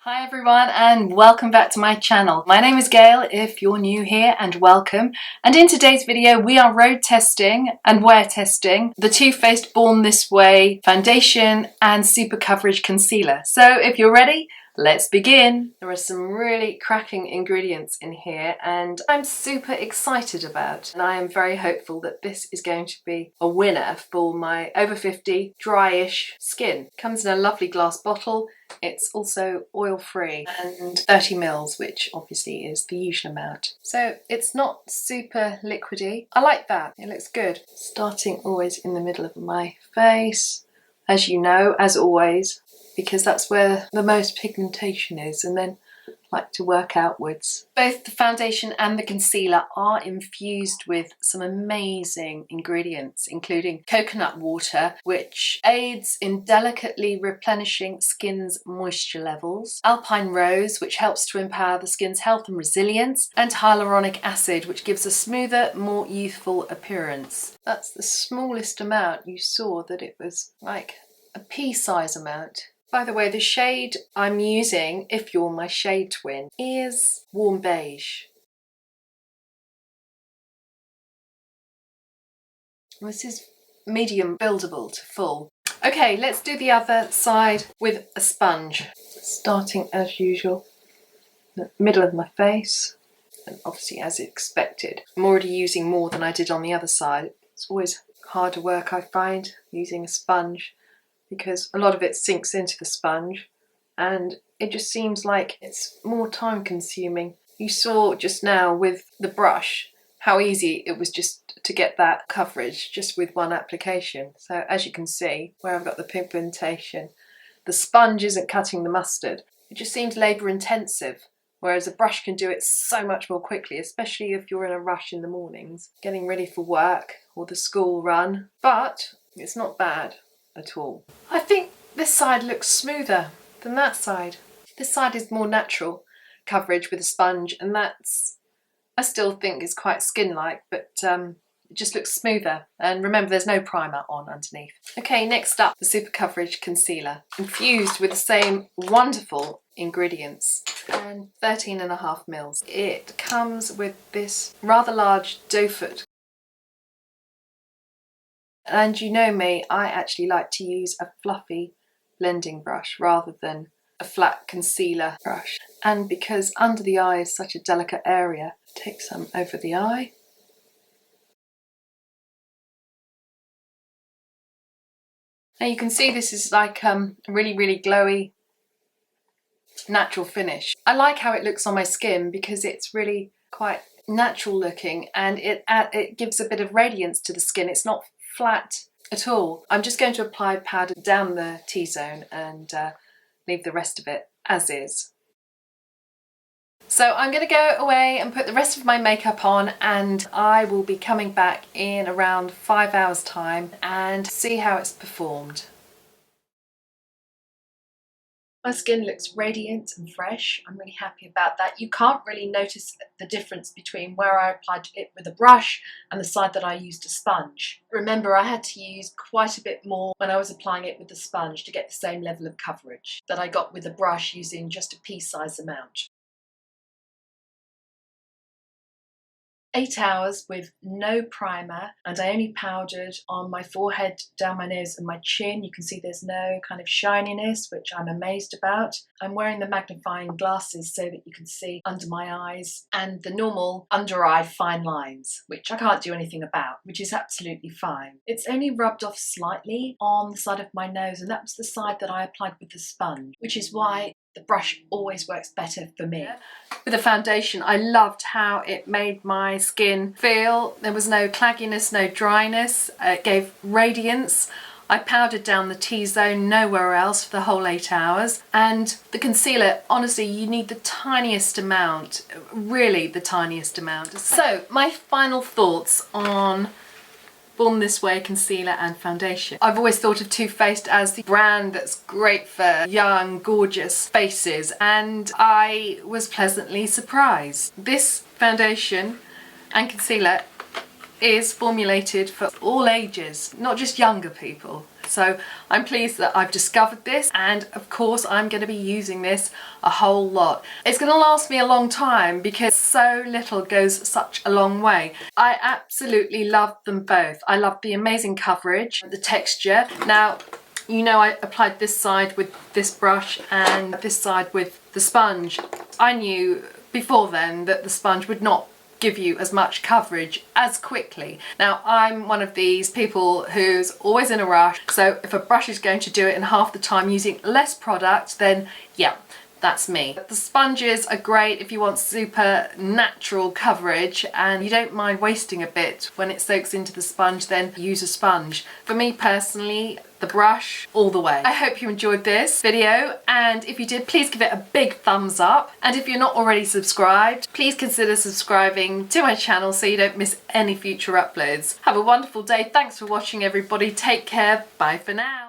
Hi everyone and welcome back to my channel. My name is Gail if you're new here, and welcome. And in today's video we are road testing and wear testing the Too Faced Born This Way foundation and super coverage concealer. So if you're ready, let's begin. There are some really cracking ingredients in here and I'm super excited about, and I am very hopeful that this is going to be a winner for my over 50 dryish skin. Comes in a lovely glass bottle. It's also oil-free and 30 mils, which obviously is the usual amount. So it's not super liquidy. I like that, it looks good. Starting always in the middle of my face, as you know, as always, because that's where the most pigmentation is, and then I like to work outwards. Both the foundation and the concealer are infused with some amazing ingredients, including coconut water, which aids in delicately replenishing skin's moisture levels, alpine rose, which helps to empower the skin's health and resilience, and hyaluronic acid, which gives a smoother, more youthful appearance. That's the smallest amount. You saw that it was like a pea-size amount. By the way, the shade I'm using, if you're my shade twin, is warm beige. This is medium buildable to full. Okay, let's do the other side with a sponge. Starting as usual, in the middle of my face, and obviously as expected. I'm already using more than I did on the other side. It's always harder work, I find, using a sponge, because a lot of it sinks into the sponge and it just seems like it's more time consuming. You saw just now with the brush how easy it was just to get that coverage just with one application. So as you can see where I've got the pigmentation, the sponge isn't cutting the mustard. It just seems labour intensive, whereas a brush can do it so much more quickly, especially if you're in a rush in the mornings, getting ready for work or the school run. But it's not bad at all. I think this side looks smoother than that side. This side is more natural coverage with a sponge, and that's, I still think, is quite skin-like, but it just looks smoother. And remember, there's no primer on underneath. Okay, next up, the Super Coverage Concealer, infused with the same wonderful ingredients, and 13.5 mils. It comes with this rather large doe foot. And you know me, I actually like to use a fluffy blending brush rather than a flat concealer brush. And because under the eye is such a delicate area, take some over the eye. Now you can see this is like a really glowy natural finish. I like how it looks on my skin because it's really quite natural looking, and it gives a bit of radiance to the skin. It's not flat at all. I'm just going to apply powder down the T-zone and leave the rest of it as is. So I'm going to go away and put the rest of my makeup on, and I will be coming back in around 5 hours time and see how it's performed. My skin looks radiant and fresh. I'm really happy about that. You can't really notice the difference between where I applied it with a brush and the side that I used a sponge. Remember, I had to use quite a bit more when I was applying it with the sponge to get the same level of coverage that I got with the brush using just a pea-size amount. 8 hours with no primer, and I only powdered on my forehead, down my nose and my chin. You can see there's no kind of shininess, which I'm amazed about. I'm wearing the magnifying glasses so that you can see under my eyes and the normal under eye fine lines, which I can't do anything about, which is absolutely fine. It's only rubbed off slightly on the side of my nose, and that was the side that I applied with the sponge, which is why the brush always works better for me. With the foundation, I loved how it made my skin feel. There was no clagginess, no dryness. It gave radiance. I powdered down the T-zone, nowhere else, for the whole 8 hours. And the concealer, honestly, you need the tiniest amount, really the tiniest amount. So my final thoughts on Born This Way concealer and foundation. I've always thought of Too Faced as the brand that's great for young, gorgeous faces, and I was pleasantly surprised. This foundation and concealer is formulated for all ages, not just younger people. So I'm pleased that I've discovered this, and of course I'm going to be using this a whole lot. It's going to last me a long time because so little goes such a long way. I absolutely love them both. I love the amazing coverage, the texture. Now, you know, I applied this side with this brush and this side with the sponge. I knew before then that the sponge would not give you as much coverage as quickly. Now, I'm one of these people who's always in a rush, so if a brush is going to do it in half the time using less product, then yeah, that's me. The sponges are great if you want super natural coverage and you don't mind wasting a bit when it soaks into the sponge, then use a sponge. For me personally, the brush all the way. I hope you enjoyed this video, and if you did, please give it a big thumbs up. And if you're not already subscribed, please consider subscribing to my channel so you don't miss any future uploads. Have a wonderful day. Thanks for watching, everybody. Take care. Bye for now.